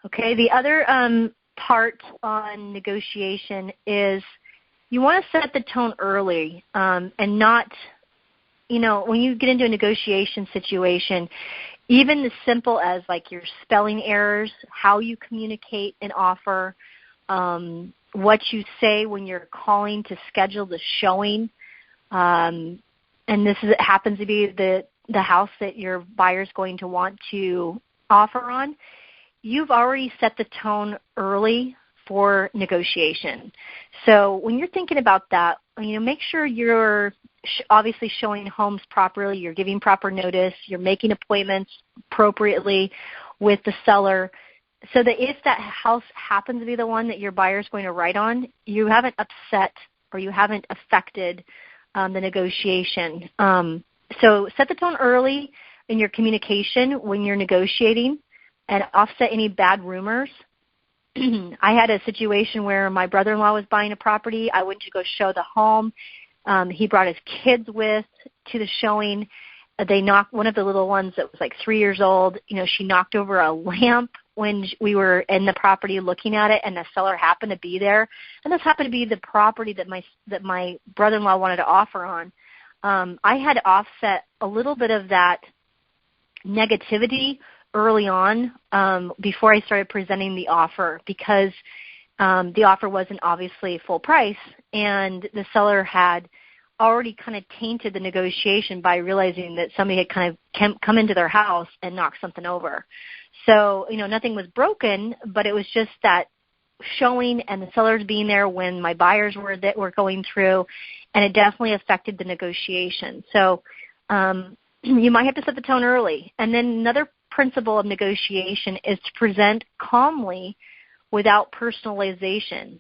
Okay, the other part on negotiation is you want to set the tone early and not, when you get into a negotiation situation, even as simple as like your spelling errors, how you communicate an offer, what you say when you're calling to schedule the showing, and happens to be the house that your buyer's going to want to offer on, you've already set the tone early for negotiation. So when you're thinking about that, make sure you're obviously showing homes properly, you're giving proper notice, you're making appointments appropriately with the seller, so that if that house happens to be the one that your buyer is going to write on, you haven't upset or you haven't affected the negotiation. So set the tone early in your communication when you're negotiating and offset any bad rumors. I had a situation where my brother-in-law was buying a property. I went to go show the home. He brought his kids with to the showing. They knocked one of the little ones that was like 3 years old. She knocked over a lamp when we were in the property looking at it, and the seller happened to be there. And this happened to be the property that my brother-in-law wanted to offer on. I had to offset a little bit of that negativity early on before I started presenting the offer, because the offer wasn't obviously full price, and the seller had already kind of tainted the negotiation by realizing that somebody had kind of come into their house and knocked something over. So, nothing was broken, but it was just that showing and the sellers being there when my buyers were going through, and it definitely affected the negotiation. So you might have to set the tone early. And then another principle of negotiation is to present calmly without personalization.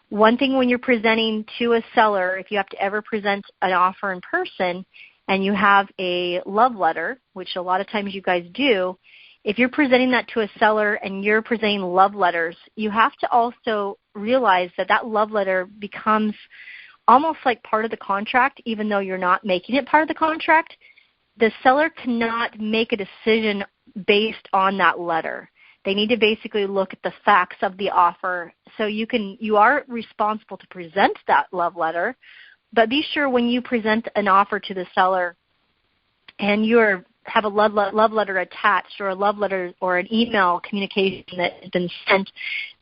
One thing when you're presenting to a seller, if you have to ever present an offer in person and you have a love letter, which a lot of times you guys do, if you're presenting that to a seller and you're presenting love letters, you have to also realize that love letter becomes almost like part of the contract, even though you're not making it part of the contract. The seller cannot make a decision based on that letter. They need to basically look at the facts of the offer. So you are responsible to present that love letter, but be sure when you present an offer to the seller and you have a love letter attached, or a love letter or an email communication that has been sent,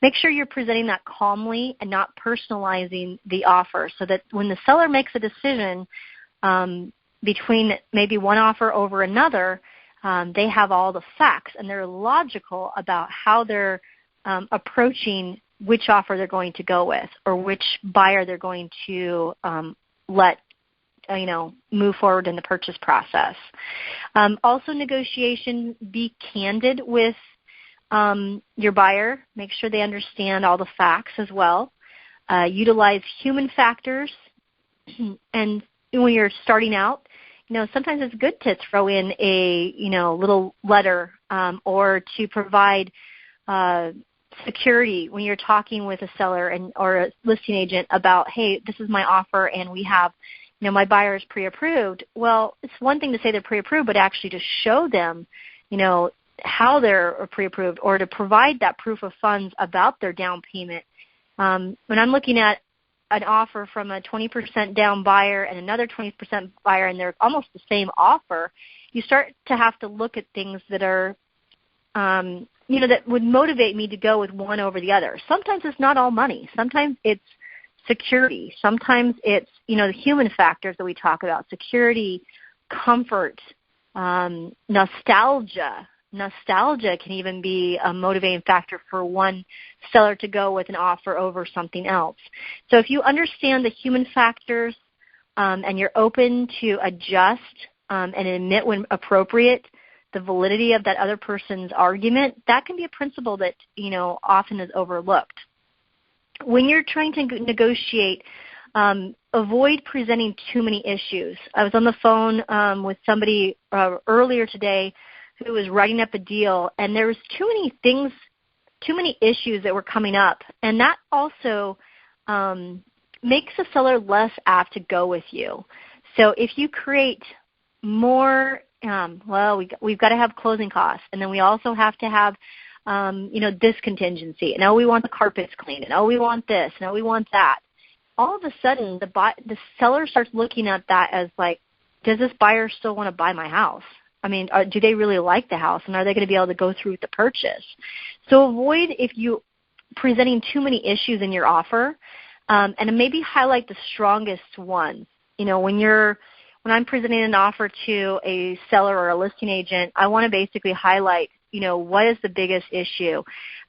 make sure you're presenting that calmly and not personalizing the offer, so that when the seller makes a decision between maybe one offer over another, they have all the facts and they're logical about how they're approaching which offer they're going to go with, or which buyer they're going to let move forward in the purchase process. Also, negotiation, be candid with your buyer. Make sure they understand all the facts as well. Utilize human factors. And when you're starting out, sometimes it's good to throw in a, little letter or to provide security when you're talking with a seller or a listing agent about, hey, this is my offer and we have, my buyer is pre-approved. Well, it's one thing to say they're pre-approved, but actually to show them, how they're pre-approved, or to provide that proof of funds about their down payment. When I'm looking at an offer from a 20% down buyer and another 20% buyer, and they're almost the same offer, you start to have to look at things that are, that would motivate me to go with one over the other. Sometimes it's not all money. Sometimes it's security. Sometimes it's, the human factors that we talk about, security, comfort, nostalgia. Nostalgia can even be a motivating factor for one seller to go with an offer over something else. So if you understand the human factors and you're open to adjust and admit when appropriate the validity of that other person's argument, that can be a principle that, often is overlooked. When you're trying to negotiate, avoid presenting too many issues. I was on the phone with somebody earlier today who was writing up a deal, and there was too many issues that were coming up, and that also makes the seller less apt to go with you. So if you create more, we've got to have closing costs, and then we also have to have this contingency, and we want the carpets cleaned, and we want this, and we want that. All of a sudden, the seller starts looking at that as like, does this buyer still want to buy my house? I mean, do they really like the house, and are they going to be able to go through with the purchase? So avoid if you presenting too many issues in your offer, and maybe highlight the strongest ones. When I'm presenting an offer to a seller or a listing agent, I want to basically highlight, what is the biggest issue,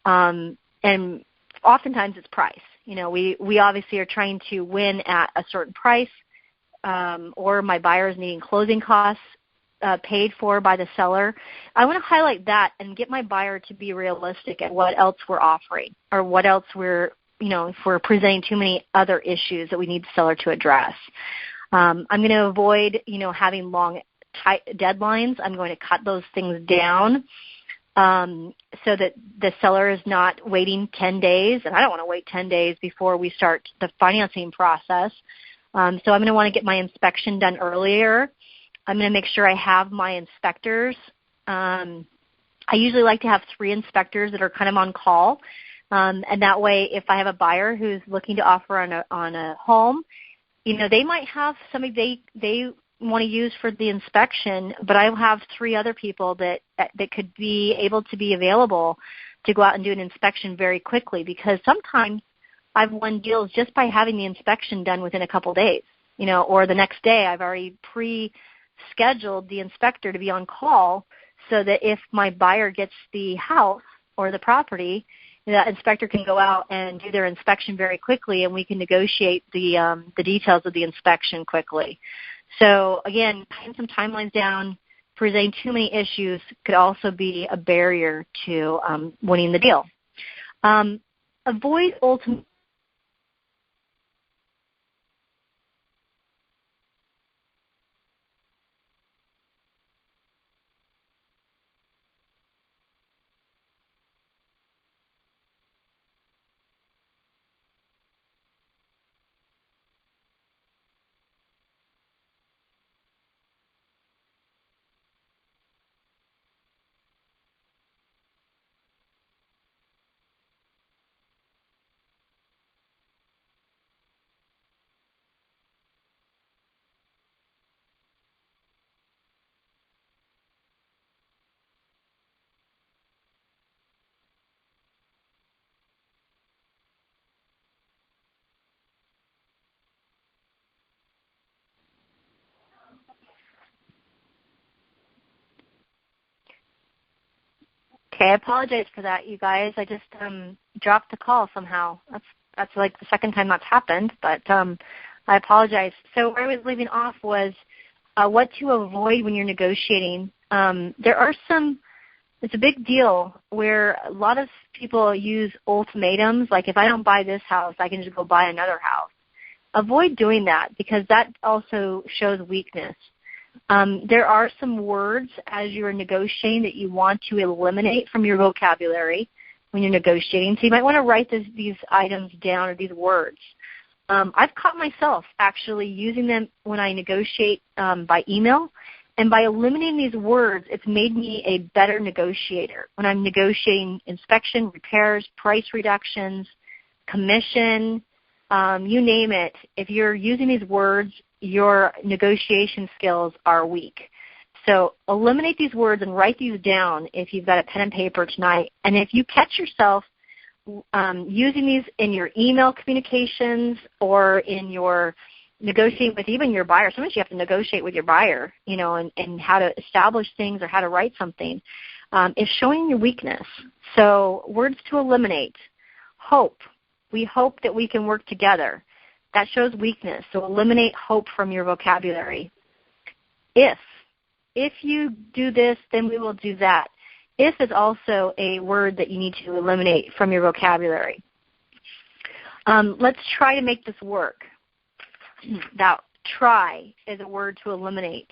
and oftentimes it's price. We obviously are trying to win at a certain price, or my buyer's needing closing costs paid for by the seller. I want to highlight that and get my buyer to be realistic at what else we're offering, or what else if we're presenting too many other issues that we need the seller to address. I'm going to avoid, having long tight deadlines. I'm going to cut those things down so that the seller is not waiting 10 days, and I don't want to wait 10 days before we start the financing process. So I'm going to want to get my inspection done earlier. I'm going to make sure I have my inspectors. I usually like to have 3 inspectors that are kind of on call, and that way if I have a buyer who's looking to offer on a home, they might have somebody they want to use for the inspection, but I have 3 other people that could be able to be available to go out and do an inspection very quickly, because sometimes I've won deals just by having the inspection done within a couple days, or the next day I've already pre-scheduled the inspector to be on call so that if my buyer gets the house or the property, the inspector can go out and do their inspection very quickly, and we can negotiate the details of the inspection quickly. So again, cutting some timelines down, presenting too many issues could also be a barrier to winning the deal. Avoid ultimate. Okay, I apologize for that, you guys. I just dropped the call somehow. That's like the second time that's happened, but I apologize. So where I was leaving off was what to avoid when you're negotiating. It's a big deal where a lot of people use ultimatums, like if I don't buy this house, I can just go buy another house. Avoid doing that, because that also shows weakness. There are some words as you're negotiating that you want to eliminate from your vocabulary when you're negotiating. So you might want to write these items down, or these words. I've caught myself actually using them when I negotiate by email. And by eliminating these words, it's made me a better negotiator. When I'm negotiating inspection, repairs, price reductions, commission, you name it, if you're using these words, your negotiation skills are weak. So eliminate these words and write these down if you've got a pen and paper tonight. And if you catch yourself using these in your email communications or in your negotiating with even your buyer, sometimes you have to negotiate with your buyer, and how to establish things or how to write something, is showing your weakness. So words to eliminate. Hope. We hope that we can work together. That shows weakness. So eliminate hope from your vocabulary. If you do this, then we will do that. If is also a word that you need to eliminate from your vocabulary. Let's try to make this work. That try is a word to eliminate.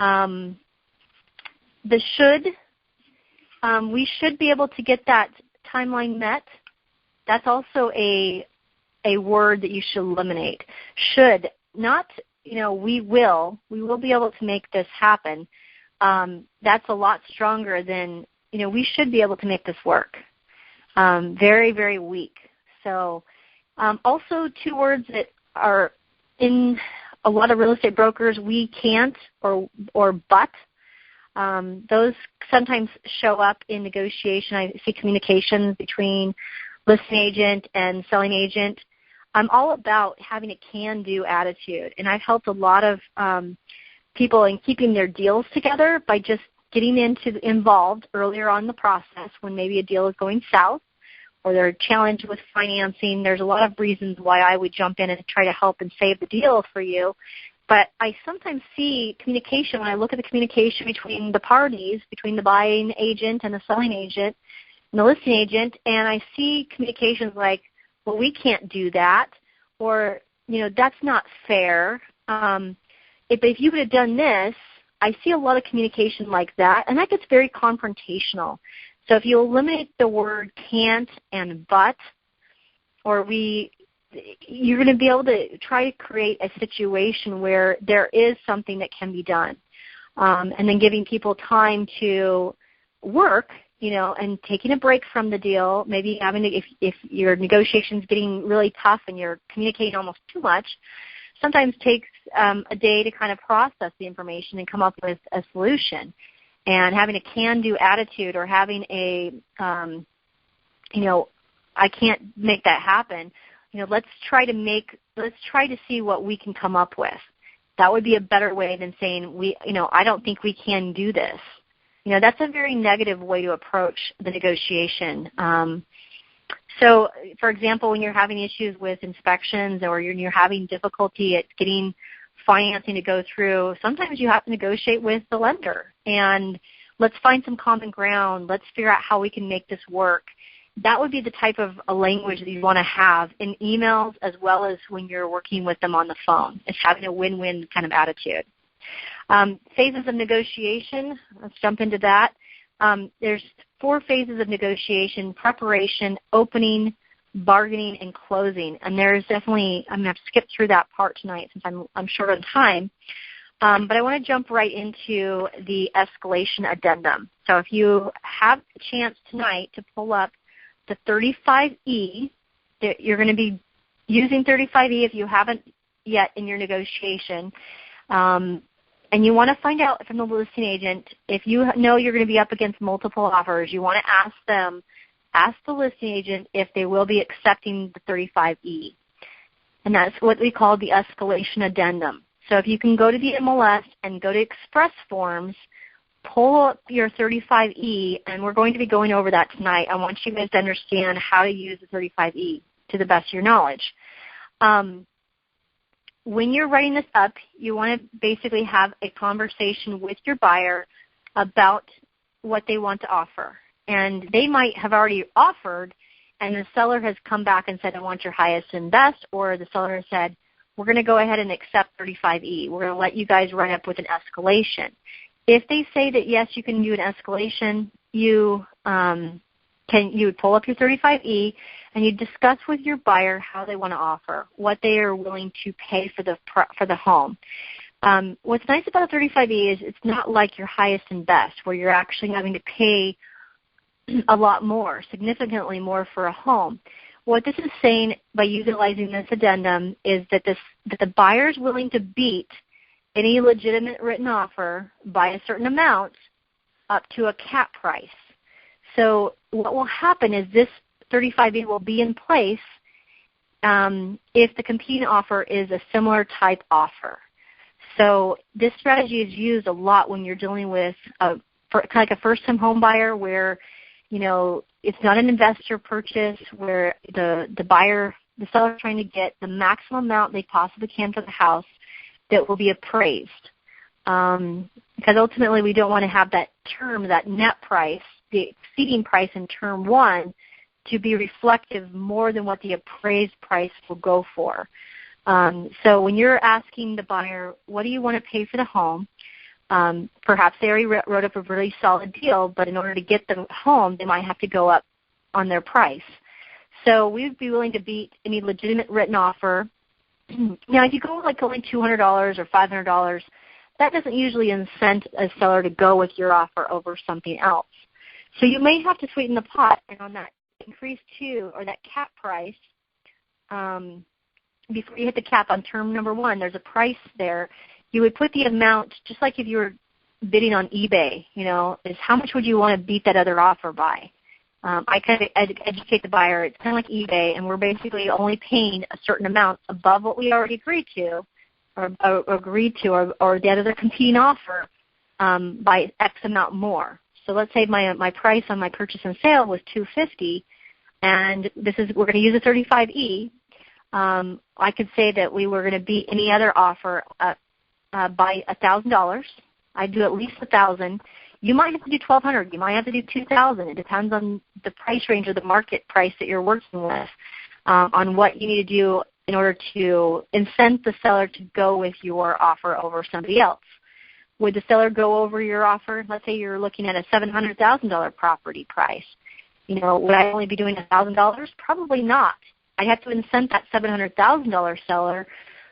The should, we should be able to get that timeline met. That's also a word that you should eliminate. Should, not, we will be able to make this happen. That's a lot stronger than we should be able to make this work. Very, very weak. So also 2 words that are in a lot of real estate brokers, we can't or but. Those sometimes show up in negotiation. I see communications between listing agent and selling agent. I'm all about having a can-do attitude, and I've helped a lot of people in keeping their deals together by just getting involved earlier on in the process when maybe a deal is going south or they're challenged with financing. There's a lot of reasons why I would jump in and try to help and save the deal for you. But I sometimes see communication when I look at the communication between the parties, between the buying agent and the selling agent and the listing agent, and I see communications like, well, we can't do that, or, that's not fair. If you would have done this, I see a lot of communication like that, and that gets very confrontational. So if you eliminate the word can't and but, you're going to be able to try to create a situation where there is something that can be done, and then giving people time to work, and taking a break from the deal, maybe having to, if your negotiation's getting really tough and you're communicating almost too much, sometimes takes a day to kind of process the information and come up with a solution. And having a can-do attitude or having a, I can't make that happen. Let's try to see what we can come up with. That would be a better way than saying I don't think we can do this. That's a very negative way to approach the negotiation. So, for example, when you're having issues with inspections or you're having difficulty at getting financing to go through, sometimes you have to negotiate with the lender. And let's find some common ground. Let's figure out how we can make this work. That would be the type of a language that you want to have in emails as well as when you're working with them on the phone. It's having a win-win kind of attitude. Phases of negotiation, let's jump into that. There's 4 phases of negotiation: preparation, opening, bargaining, and closing. And there's definitely, I'm going to have to skip through that part tonight since I'm short on time. But I want to jump right into the escalation addendum. So if you have a chance tonight to pull up the 35E, you're going to be using 35E if you haven't yet in your negotiation. And you want to find out from the listing agent, if you know you're going to be up against multiple offers, you want to ask the listing agent if they will be accepting the 35E. And that's what we call the escalation addendum. So if you can go to the MLS and go to Express Forms, pull up your 35E, and we're going to be going over that tonight. I want you guys to understand how to use the 35E to the best of your knowledge. When you're writing this up, you want to basically have a conversation with your buyer about what they want to offer. And they might have already offered, and the seller has come back and said, I want your highest and best, or the seller has said, we're going to go ahead and accept 35E. We're going to let you guys write up with an escalation. If they say that, yes, you can do an escalation, you would pull up your 35E, and you discuss with your buyer how they want to offer, what they are willing to pay for the home. What's nice about a 35E is it's not like your highest and best, where you're actually having to pay a lot more, significantly more for a home. What this is saying by utilizing this addendum is that the buyer is willing to beat any legitimate written offer by a certain amount up to a cap price. So what will happen is this 35E will be in place if the competing offer is a similar type offer. So this strategy is used a lot when you're dealing with kind of like a first-time home buyer where, it's not an investor purchase, where the seller is trying to get the maximum amount they possibly can for the house that will be appraised. Because ultimately we don't want to have that term, that net price, the exceeding price in term 1, to be reflective more than what the appraised price will go for. So when you're asking the buyer, what do you want to pay for the home? Perhaps they already wrote up a really solid deal, but in order to get the home, they might have to go up on their price. So we would be willing to beat any legitimate written offer. Now, if you go like only $200 or $500, that doesn't usually incent a seller to go with your offer over something else. So you may have to sweeten the pot, and on that increase 2 or that cap price, before you hit the cap on term number 1, there's a price there. You would put the amount, just like if you were bidding on eBay, is how much would you want to beat that other offer by? I kind of educate the buyer. It's kind of like eBay, and we're basically only paying a certain amount above what we already agreed to, or the other competing offer by X amount more. So let's say my price on my purchase and sale was $250, and we're going to use a 35E. I could say that we were going to beat any other offer by $1,000. I'd do at least $1,000. You might have to do $1,200. You might have to do $2,000. It depends on the price range or the market price that you're working with, on what you need to do in order to incent the seller to go with your offer over somebody else. Would the seller go over your offer? Let's say you're looking at a $700,000 property price. Would I only be doing $1,000? Probably not. I'd have to incent that $700,000 seller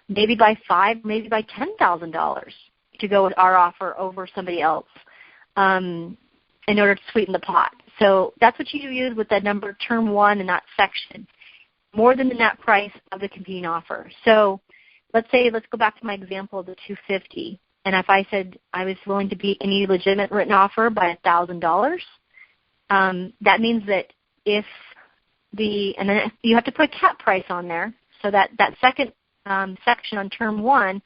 maybe by $5,000, maybe by $10,000 to go with our offer over somebody else in order to sweeten the pot. So that's what you use with that number term 1 in that section, more than the net price of the competing offer. So let's go back to my example of the $250. And if I said I was willing to beat any legitimate written offer by $1,000, that means that and then you have to put a cap price on there. So that second section on term 1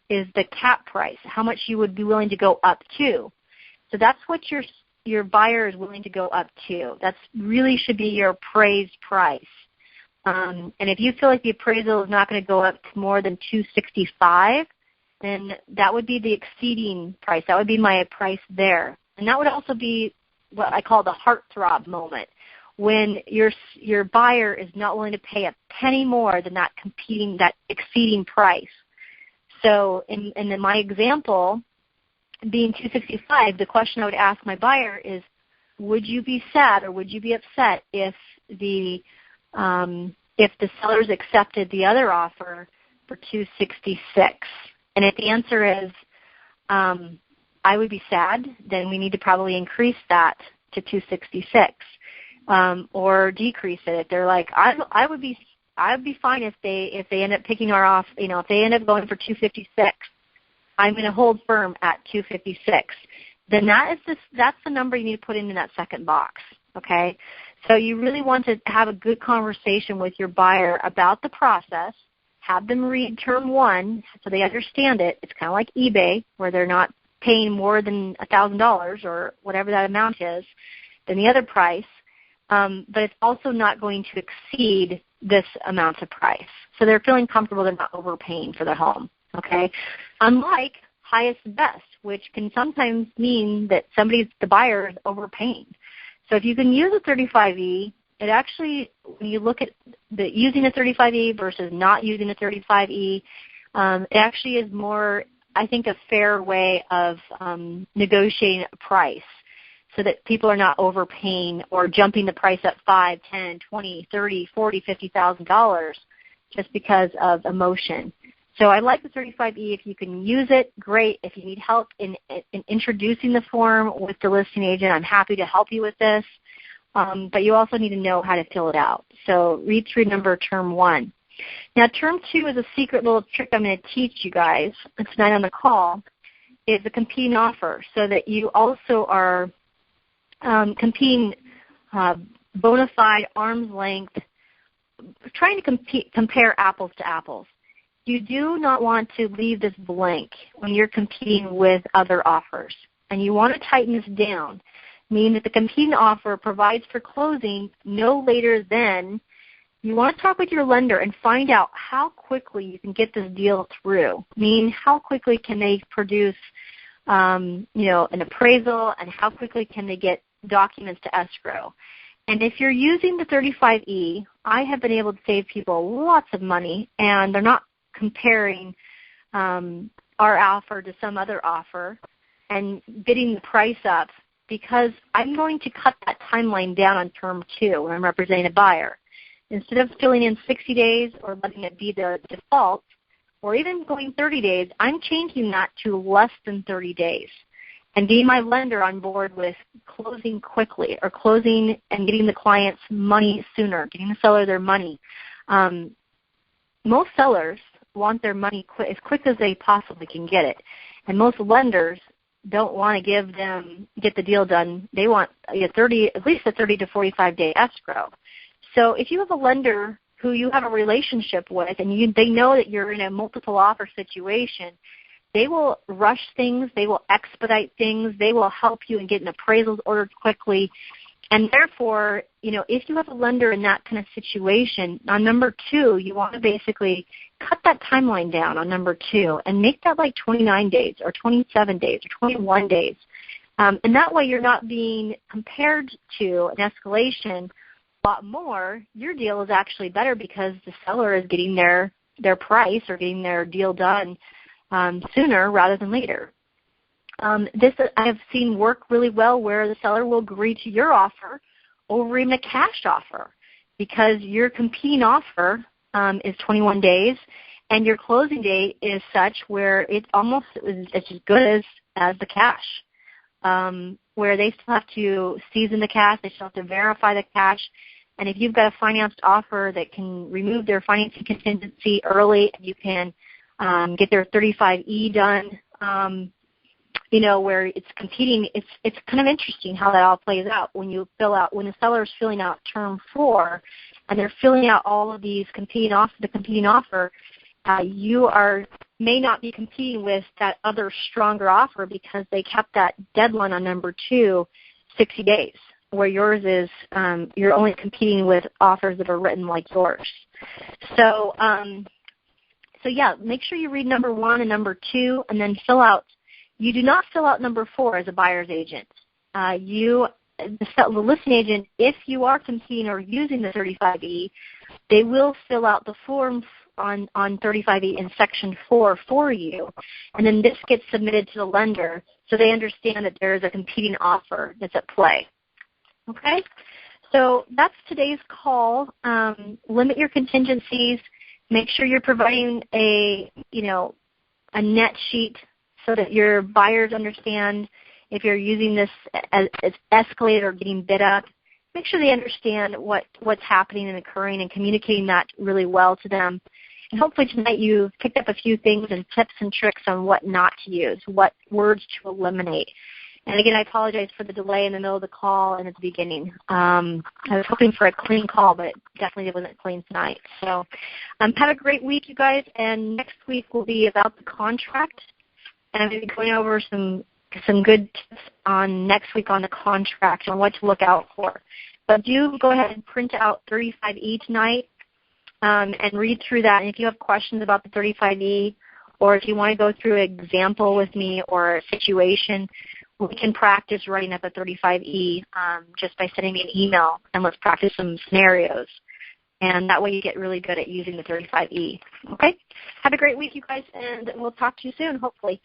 is the cap price, how much you would be willing to go up to. So that's what your buyer is willing to go up to. That really should be your appraised price. And if you feel like the appraisal is not going to go up to more than $265, then that would be the exceeding price. That would be my price there. And that would also be what I call the heartthrob moment, when your buyer is not willing to pay a penny more than that exceeding price. So in my example, being $265, the question I would ask my buyer is, would you be sad or would you be upset if the sellers accepted the other offer for $266? And if the answer is I would be sad, then we need to probably increase that to $266 or decrease it. If they're like, I would be fine if they end up picking our off. If they end up going for $256, I'm going to hold firm at $256. Then that's the number you need to put in that second box. Okay, so you really want to have a good conversation with your buyer about the process. Have them read term 1 so they understand it. It's kind of like eBay, where they're not paying more than $1,000 or whatever that amount is than the other price, but it's also not going to exceed this amount of price. So they're feeling comfortable they're not overpaying for their home, okay? Unlike highest and best, which can sometimes mean that the buyer is overpaying. So if you can use a 35E, it actually, when you look at using a 35E versus not using a 35E, it actually is more, I think, a fair way of negotiating a price so that people are not overpaying or jumping the price up $5, $10, $20, $30, $40, $50,000 just because of emotion. So I like the 35E. If you can use it, great. If you need help in introducing the form with the listing agent, I'm happy to help you with this. But you also need to know how to fill it out. So read through number term 1. Now term 2 is a secret little trick I'm going to teach you guys tonight on the call, is the competing offer, so that you also are competing bona fide, arm's length, trying to compare apples to apples. You do not want to leave this blank when you're competing with other offers. And you want to tighten this down, meaning that the competing offer provides for closing no later than, you want to talk with your lender and find out how quickly you can get this deal through, meaning how quickly can they produce an appraisal, and how quickly can they get documents to escrow. And if you're using the 35E, I have been able to save people lots of money, and they're not comparing our offer to some other offer and bidding the price up, because I'm going to cut that timeline down on term 2 when I'm representing a buyer. Instead of filling in 60 days or letting it be the default, or even going 30 days, I'm changing that to less than 30 days. and getting my lender on board with closing quickly or closing and getting the client's money sooner, getting the seller their money. Most sellers want their money as quick as they possibly can get it, and most lenders don't want to get the deal done. They want at least a 30 to 45-day escrow. So if you have a lender who you have a relationship with and they know that you're in a multiple offer situation, they will rush things, they will expedite things, they will help you in getting appraisals ordered quickly. And therefore, if you have a lender in that kind of situation, on number 2, you want to basically cut that timeline down on number 2 and make that like 29 days or 27 days or 21 days. And that way you're not being compared to an escalation a lot more. Your deal is actually better because the seller is getting their price or getting their deal done sooner rather than later. This I have seen work really well where the seller will agree to your offer over even a cash offer because your competing offer is 21 days and your closing date is such where it's almost as good as the cash, where they still have to season the cash, they still have to verify the cash, and if you've got a financed offer that can remove their financing contingency early, and you can get their 35E done, where it's competing, it's kind of interesting how that all plays out when the seller is filling out term 4 and they're filling out all of these competing offer, you may not be competing with that other stronger offer because they kept that deadline on number 2 60 days, where yours is you're only competing with offers that are written like yours. So yeah, make sure you read number 1 and number 2 and then fill out. You do not fill out number 4 as a buyer's agent. The listing agent, if you are competing or using the 35E, they will fill out the form on 35E in Section 4 for you, and then this gets submitted to the lender so they understand that there is a competing offer that's at play. Okay? So that's today's call. Limit your contingencies. Make sure you're providing a net sheet so that your buyers understand if you're using this as escalated or getting bid up. Make sure they understand what's happening and occurring and communicating that really well to them. And hopefully tonight you've picked up a few things and tips and tricks on what not to use, what words to eliminate. And again, I apologize for the delay in the middle of the call and at the beginning. I was hoping for a clean call, but it definitely wasn't clean tonight. So have a great week, you guys, and next week will be about the contract. And I'm going to be going over some good tips on next week on the contract and what to look out for. But do go ahead and print out 35E tonight and read through that. And if you have questions about the 35E or if you want to go through an example with me or a situation, we can practice writing up a 35E just by sending me an email, and let's practice some scenarios. And that way you get really good at using the 35E. Okay? Have a great week, you guys, and we'll talk to you soon, hopefully.